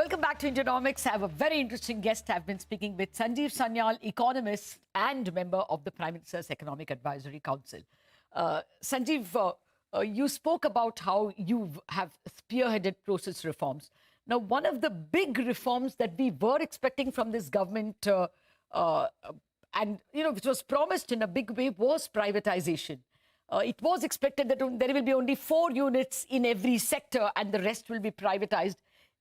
Welcome back to Indianomics. I have a very interesting guest. I've been speaking with Sanjeev Sanyal, economist and member of the Prime Minister's Economic Advisory Council. Sanjeev, you spoke about how you have spearheaded process reforms. Now, one of the big reforms that we were expecting from this government which was promised in a big way was privatization. It was expected that there will be only 4 units in every sector and the rest will be privatized.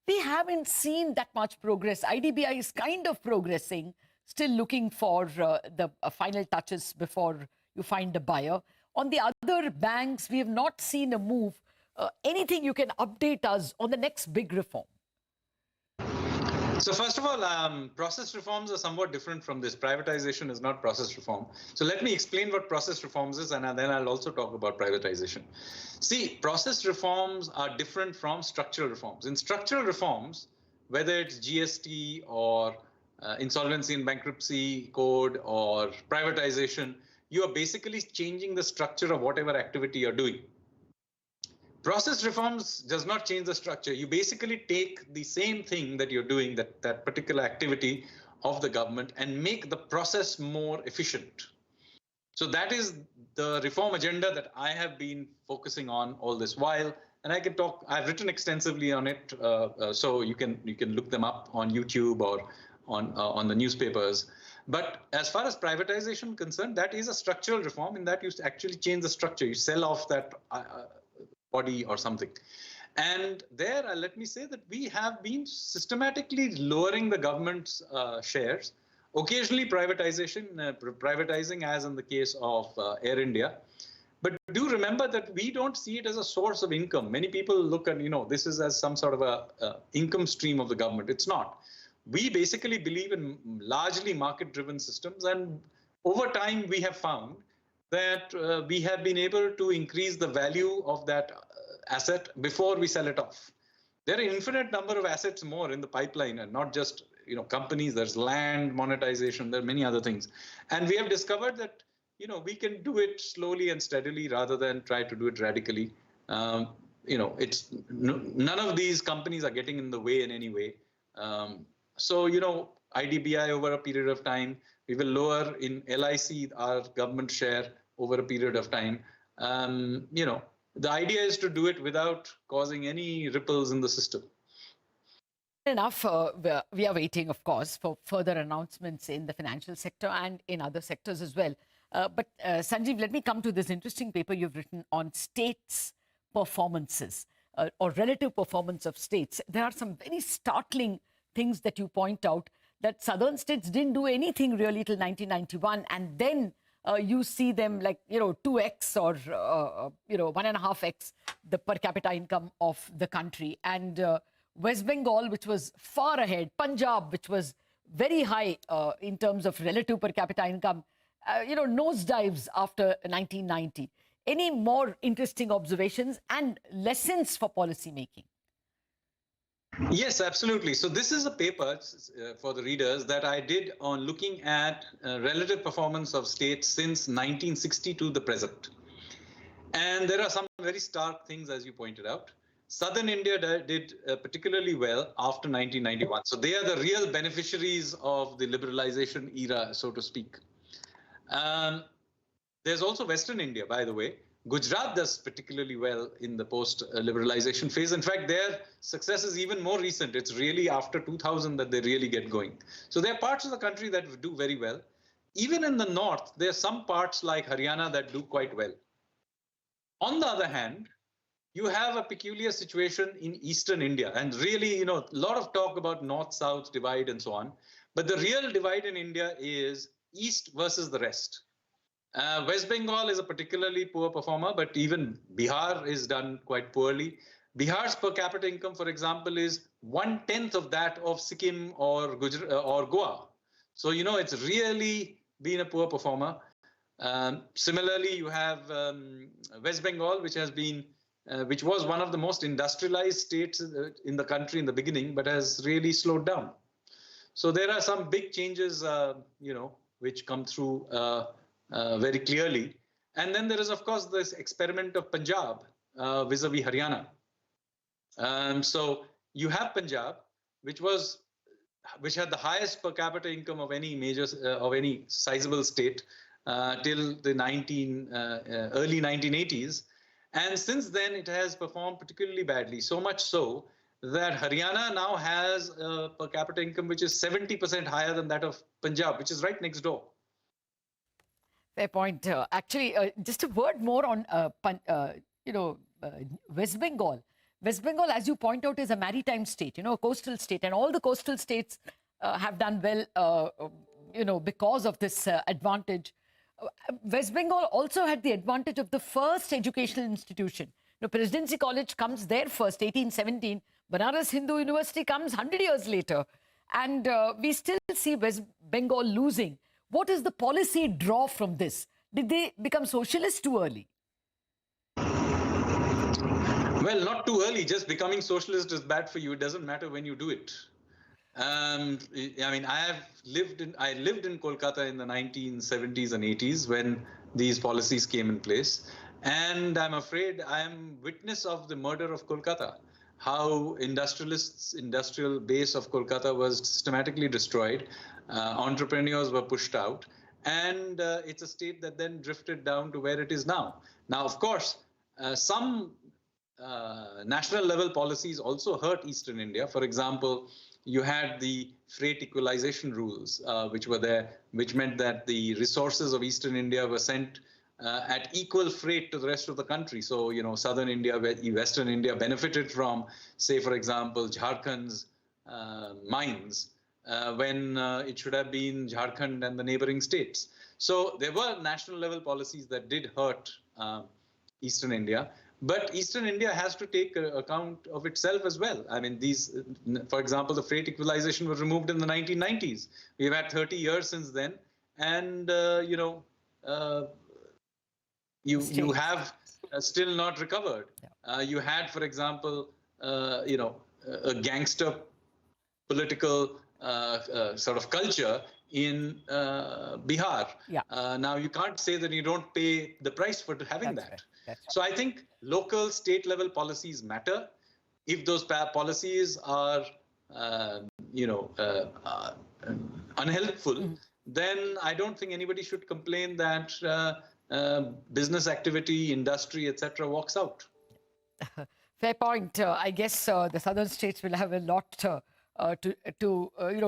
We haven't seen that much progress. IDBI is kind of progressing, still looking for the final touches before you find a buyer. On the other banks, we have not seen a move. Anything you can update us on the next big reform? So first of all, process reforms are somewhat different from this. Privatization is not process reform. So let me explain what process reforms is, and then I'll also talk about privatization. See, process reforms are different from structural reforms. In structural reforms, whether it's GST or insolvency and bankruptcy code or privatization, you are basically changing the structure of whatever activity you're doing. Process reforms does not change the structure. You basically take the same thing that you're doing, that particular activity of the government, and make the process more efficient. So that is the reform agenda that I have been focusing on all this while. And I can talk, I've written extensively on it, so you can look them up on YouTube or on the newspapers. But as far as privatization is concerned, that is a structural reform in that you actually change the structure. You sell off that body or something. And there, let me say that we have been systematically lowering the government's shares, occasionally privatizing as in the case of Air India. But do remember that we don't see it as a source of income. Many people look at, this is as some sort of a income stream of the government. It's not. We basically believe in largely market-driven systems. And over time, we have found that we have been able to increase the value of that asset before we sell it off. There are an infinite number of assets more in the pipeline, and not just companies. There's land monetization. There are many other things, and we have discovered that we can do it slowly and steadily rather than try to do it radically. It's none of these companies are getting in the way in any way. So IDBI over a period of time, we will lower in LIC our government share over a period of time. The idea is to do it without causing any ripples in the system. Enough. We are waiting, of course, for further announcements in the financial sector and in other sectors as well. But Sanjeev, let me come to this interesting paper you've written on states' performances or relative performance of states. There are some very startling things that you point out, that southern states didn't do anything really till 1991, and then you see them like 2x or 1.5x the per capita income of the country, and West Bengal, which was far ahead, Punjab, which was very high in terms of relative per capita income, nosedives after 1990. Any more interesting observations and lessons for policy making? Yes, absolutely. So this is a paper for the readers that I did on looking at relative performance of states since 1960 to the present. And there are some very stark things, as you pointed out. Southern India did particularly well after 1991. So they are the real beneficiaries of the liberalization era, so to speak. There's also Western India, by the way. Gujarat does particularly well in the post-liberalization phase. In fact, their success is even more recent. It's really after 2000 that they really get going. So there are parts of the country that do very well. Even in the north, there are some parts like Haryana that do quite well. On the other hand, you have a peculiar situation in eastern India. And really, a lot of talk about north-south divide and so on. But the real divide in India is east versus the rest. West Bengal is a particularly poor performer, but even Bihar is done quite poorly. Bihar's per capita income, for example, is 1/10 of that of Sikkim or Gujarat or Goa. So, it's really been a poor performer. Similarly, you have West Bengal, which was one of the most industrialized states in the country in the beginning, but has really slowed down. So there are some big changes, which come through very clearly. And then there is, of course, this experiment of Punjab vis-a-vis Haryana. So you have Punjab, which had the highest per capita income of any of any sizable state till the early 1980s. And since then, it has performed particularly badly, so much so that Haryana now has a per capita income which is 70% higher than that of Punjab, which is right next door. Fair point. Actually, just a word more on, West Bengal. West Bengal, as you point out, is a maritime state, a coastal state. And all the coastal states have done well, because of this advantage. West Bengal also had the advantage of the first educational institution. Presidency College comes there first, 1817. Banaras Hindu University comes 100 years later. And we still see West Bengal losing. What is the policy draw from this? Did they become socialist too early? Well, not too early. Just becoming socialist is bad for you. It doesn't matter when you do it. I mean, I lived in Kolkata in the 1970s and 80s when these policies came in place. And I'm afraid I am witness of the murder of Kolkata, how industrial base of Kolkata was systematically destroyed. Entrepreneurs were pushed out. And it's a state that then drifted down to where it is now. Now, of course, some national level policies also hurt Eastern India. For example, you had the freight equalization rules, which were there, which meant that the resources of Eastern India were sent at equal freight to the rest of the country. So, Southern India, Western India benefited from, say, for example, Jharkhand's mines, when it should have been Jharkhand and the neighboring states. So there were national level policies that did hurt Eastern India. But Eastern India has to take account of itself as well. I mean, for example, the freight equalization was removed in the 1990s. We've had 30 years since then. And, you have still not recovered. Yeah. You had, for example, a gangster political sort of culture in Bihar. Yeah. Now, you can't say that you don't pay the price for having that. Right. So I think local, state level policies matter. If those policies are, unhelpful, then I don't think anybody should complain that business activity, industry, etc., walks out. Fair point. I guess the southern states will have a lot to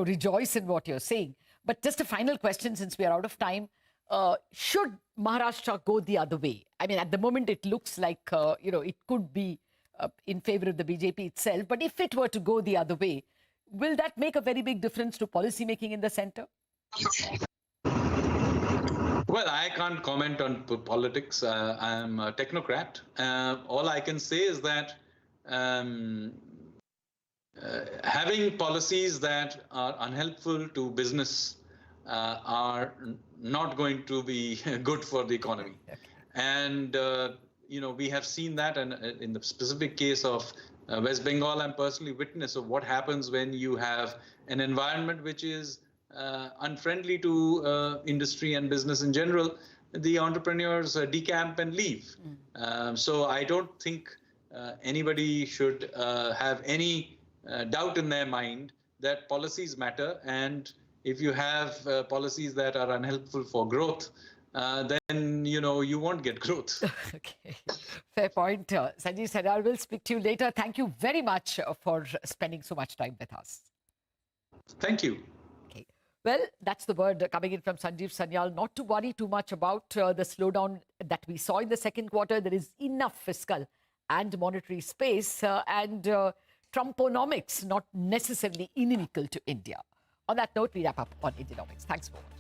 rejoice in what you're saying. But just a final question, since we are out of time. Should Maharashtra go the other way? I mean, at the moment, it looks like, it could be in favor of the BJP itself. But if it were to go the other way, will that make a very big difference to policy making in the center? Well, I can't comment on politics. I'm a technocrat. All I can say is that having policies that are unhelpful to business are not going to be good for the economy. Okay. And, we have seen that, and in the specific case of West Bengal, I'm personally witness of what happens when you have an environment which is unfriendly to industry and business in general. The entrepreneurs decamp and leave. So I don't think anybody should have any doubt in their mind that policies matter, and if you have policies that are unhelpful for growth, then, you won't get growth. Okay. Fair point. Sanjeev Sanyal, will speak to you later. Thank you very much for spending so much time with us. Thank you. Okay. Well, that's the word coming in from Sanjeev Sanyal. Not to worry too much about the slowdown that we saw in the second quarter. There is enough fiscal and monetary space, and Trumponomics not necessarily inimical to India. On that note, we wrap up on Indianomics. Thanks for watching.